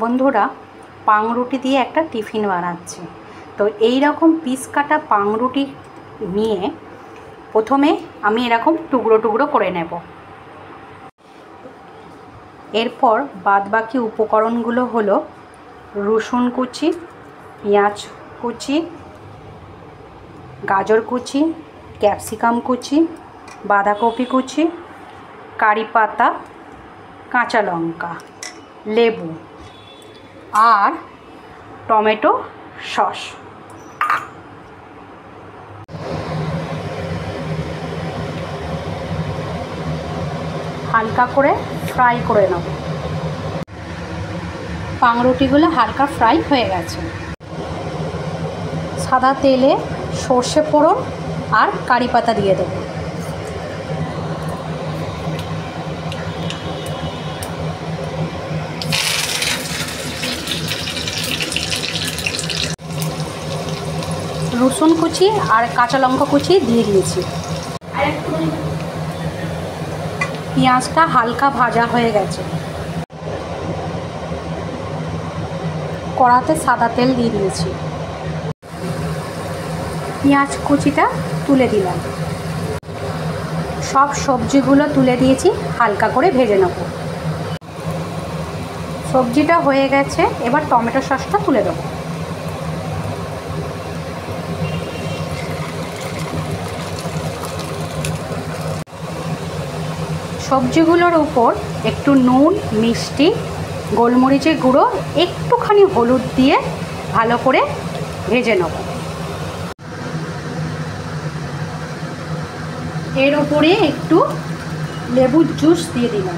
বন্ধুরা, পাউরুটি দিয়ে একটা টিফিন বানাচ্ছি। তো এই রকম পিস কাটা পাউরুটি নিয়ে প্রথমে আমি এরকম টুকরো টুকরো করে নেব। এরপর বাদবাকি উপকরণগুলো হলো রসুন কুচি, পেঁয়াজ কুচি, গাজর কুচি, ক্যাপসিকাম কুচি, বাঁধাকপি কুচি, কারি পাতা, কাঁচা লঙ্কা, লেবু আর টমেটো সস। হালকা করে ফ্রাই করে নেব। পাউরুটিগুলো হালকা ফ্রাই হয়ে গেছে। সাদা তেলে সর্ষে ফোড়ন আর কারি পাতা দিয়ে দেব। রসুন কুচি আর কাঁচা লঙ্কা কুচি দিয়ে দিয়েছি। পেঁয়াজটা হালকা ভাজা হয়ে গেছে। কড়াতে সাদা তেল দিয়ে দিয়েছি। পেঁয়াজ কুচিটা তুলে দিলাম। সব সবজিগুলো তুলে দিয়েছি, হালকা করে ভেজে নেব। সবজিটা হয়ে গেছে, এবার টমেটো সসটা তুলে দেব। সবজিগুলোর উপর একটু নুন, মিষ্টি, গোলমরিচের গুঁড়ো, একটুখানি হলুদ দিয়ে ভালো করে ভেজে নেব। এর উপরে একটু লেবুর জুস দিয়ে দিলাম।